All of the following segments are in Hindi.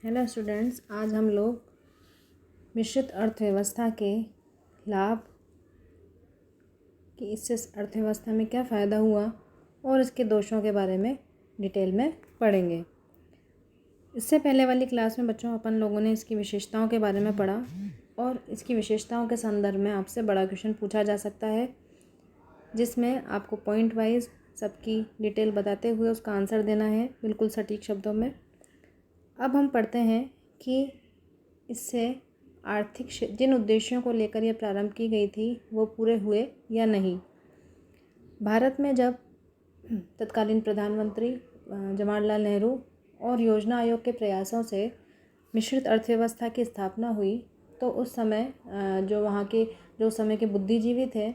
हेलो स्टूडेंट्स, आज हम लोग मिश्रित अर्थव्यवस्था के लाभ कि इससे अर्थव्यवस्था में क्या फ़ायदा हुआ और इसके दोषों के बारे में डिटेल में पढ़ेंगे। इससे पहले वाली क्लास में बच्चों अपन लोगों ने इसकी विशेषताओं के बारे में पढ़ा और इसकी विशेषताओं के संदर्भ में आपसे बड़ा क्वेश्चन पूछा जा सकता है, जिसमें आपको पॉइंट वाइज सबकी डिटेल बताते हुए उसका आंसर देना है बिल्कुल सटीक शब्दों में। अब हम पढ़ते हैं कि इससे आर्थिक जिन उद्देश्यों को लेकर यह प्रारंभ की गई थी वो पूरे हुए या नहीं। भारत में जब तत्कालीन प्रधानमंत्री जवाहरलाल नेहरू और योजना आयोग के प्रयासों से मिश्रित अर्थव्यवस्था की स्थापना हुई, तो उस समय जो समय के बुद्धिजीवी थे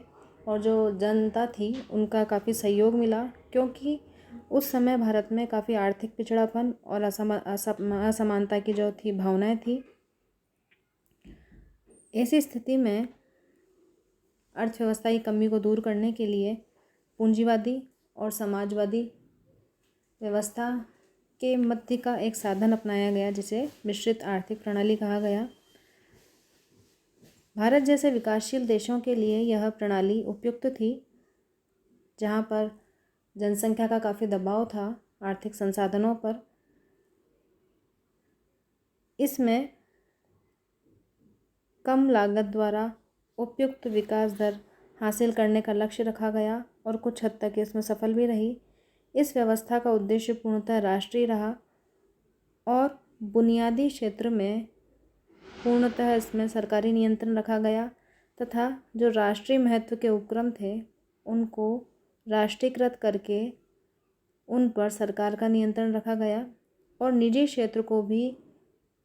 और जो जनता थी उनका काफ़ी सहयोग मिला, क्योंकि उस समय भारत में काफ़ी आर्थिक पिछड़ापन और असमानता की जो थी भावनाएं थी। ऐसी स्थिति में अर्थव्यवस्था की कमी को दूर करने के लिए पूंजीवादी और समाजवादी व्यवस्था के मध्य का एक साधन अपनाया गया, जिसे मिश्रित आर्थिक प्रणाली कहा गया। भारत जैसे विकासशील देशों के लिए यह प्रणाली उपयुक्त थी, जहाँ पर जनसंख्या का काफ़ी दबाव था आर्थिक संसाधनों पर। इसमें कम लागत द्वारा उपयुक्त विकास दर हासिल करने का लक्ष्य रखा गया और कुछ हद तक इसमें सफल भी रही। इस व्यवस्था का उद्देश्य पूर्णतः राष्ट्रीय रहा और बुनियादी क्षेत्र में पूर्णतः इसमें सरकारी नियंत्रण रखा गया तथा जो राष्ट्रीय महत्व के उपक्रम थे उनको राष्ट्रीयकृत करके उन पर सरकार का नियंत्रण रखा गया और निजी क्षेत्र को भी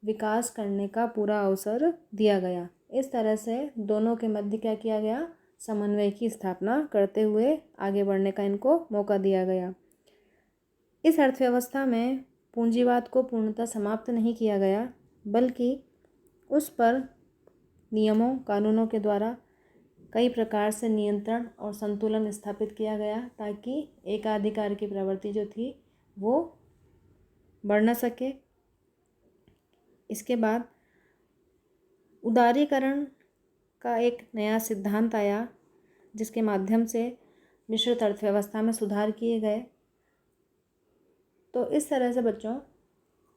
विकास करने का पूरा अवसर दिया गया। इस तरह से दोनों के मध्य क्या किया गया, समन्वय की स्थापना करते हुए आगे बढ़ने का इनको मौका दिया गया। इस अर्थव्यवस्था में पूंजीवाद को पूर्णतः समाप्त नहीं किया गया, बल्कि उस पर नियमों कानूनों के द्वारा कई प्रकार से नियंत्रण और संतुलन स्थापित किया गया, ताकि एकाधिकार की प्रवृत्ति जो थी वो बढ़ न सके। इसके बाद उदारीकरण का एक नया सिद्धांत आया, जिसके माध्यम से मिश्रित अर्थव्यवस्था में सुधार किए गए। तो इस तरह से बच्चों,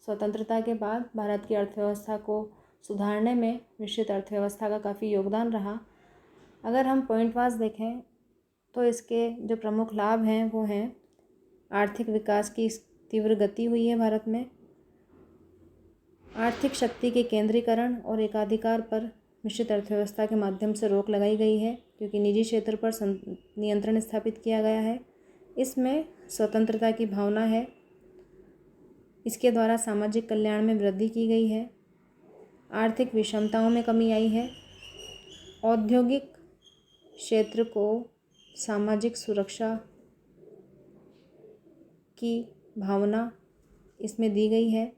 स्वतंत्रता के बाद भारत की अर्थव्यवस्था को सुधारने में मिश्रित अर्थव्यवस्था का काफ़ी योगदान रहा। अगर हम पॉइंट वाइज देखें तो इसके जो प्रमुख लाभ हैं वो हैं आर्थिक विकास की तीव्र गति हुई है भारत में, आर्थिक शक्ति के केंद्रीकरण और एकाधिकार पर मिश्रित अर्थव्यवस्था के माध्यम से रोक लगाई गई है, क्योंकि निजी क्षेत्र पर नियंत्रण स्थापित किया गया है। इसमें स्वतंत्रता की भावना है। इसके द्वारा सामाजिक कल्याण में वृद्धि की गई है, आर्थिक विषमताओं में कमी आई है, औद्योगिक क्षेत्र को सामाजिक सुरक्षा की भावना इसमें दी गई है।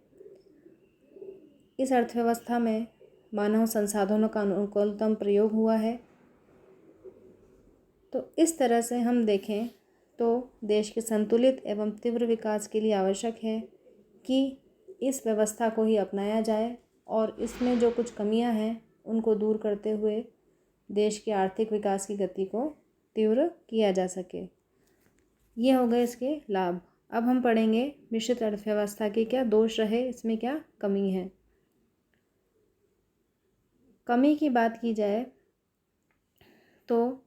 इस अर्थव्यवस्था में मानव संसाधनों का अनुकूलतम प्रयोग हुआ है। तो इस तरह से हम देखें तो देश के संतुलित एवं तीव्र विकास के लिए आवश्यक है कि इस व्यवस्था को ही अपनाया जाए और इसमें जो कुछ कमियां हैं उनको दूर करते हुए देश के आर्थिक विकास की गति को तीव्र किया जा सके। ये हो गए इसके लाभ। अब हम पढ़ेंगे मिश्रित अर्थव्यवस्था के क्या दोष रहे, इसमें क्या कमी है। कमी की बात की जाए तो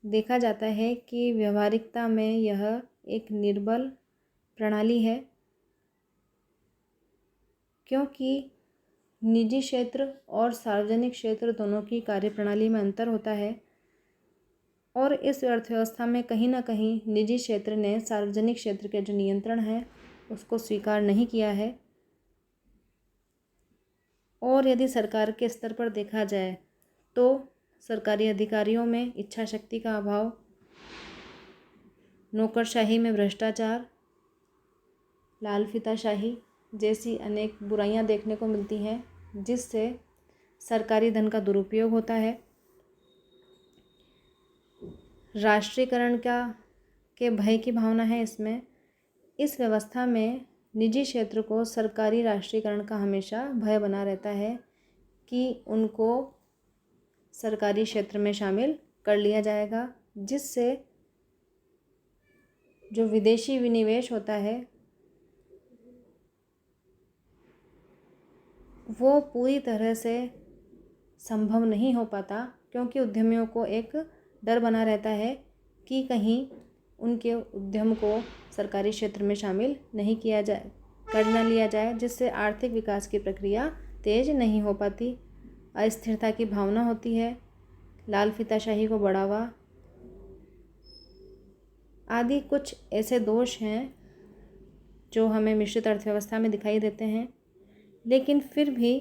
देखा जाता है कि व्यवहारिकता में यह एक निर्बल प्रणाली है, क्योंकि निजी क्षेत्र और सार्वजनिक क्षेत्र दोनों की कार्यप्रणाली में अंतर होता है और इस अर्थव्यवस्था में कहीं ना कहीं निजी क्षेत्र ने सार्वजनिक क्षेत्र के जो नियंत्रण है उसको स्वीकार नहीं किया है। और यदि सरकार के स्तर पर देखा जाए तो सरकारी अधिकारियों में इच्छा शक्ति का अभाव, नौकरशाही में भ्रष्टाचार, लाल फीताशाही जैसी अनेक बुराइयां देखने को मिलती हैं, जिससे सरकारी धन का दुरुपयोग होता है। राष्ट्रीयकरण के भय की भावना है इसमें। इस व्यवस्था में निजी क्षेत्र को सरकारी राष्ट्रीयकरण का हमेशा भय बना रहता है कि उनको सरकारी क्षेत्र में शामिल कर लिया जाएगा, जिससे जो विदेशी विनिवेश होता है वो पूरी तरह से संभव नहीं हो पाता, क्योंकि उद्यमियों को एक डर बना रहता है कि कहीं उनके उद्यम को सरकारी क्षेत्र में शामिल नहीं किया जाए, कर न लिया जाए, जिससे आर्थिक विकास की प्रक्रिया तेज नहीं हो पाती। अस्थिरता की भावना होती है, लाल फीताशाही को बढ़ावा आदि कुछ ऐसे दोष हैं जो हमें मिश्रित अर्थव्यवस्था में दिखाई देते हैं। लेकिन फिर भी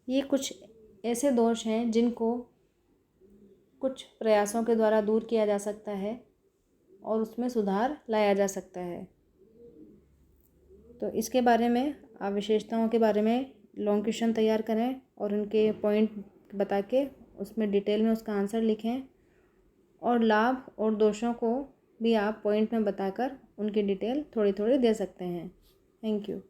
ये कुछ ऐसे दोष हैं जिनको कुछ प्रयासों के द्वारा दूर किया जा सकता है और उसमें सुधार लाया जा सकता है। तो इसके बारे में आप विशेषताओं के बारे में लॉन्ग क्वेश्चन तैयार करें और उनके पॉइंट बता के उसमें डिटेल में उसका आंसर लिखें, और लाभ और दोषों को भी आप पॉइंट में बताकर उनकी डिटेल थोड़ी थोड़ी दे सकते हैं। Thank you.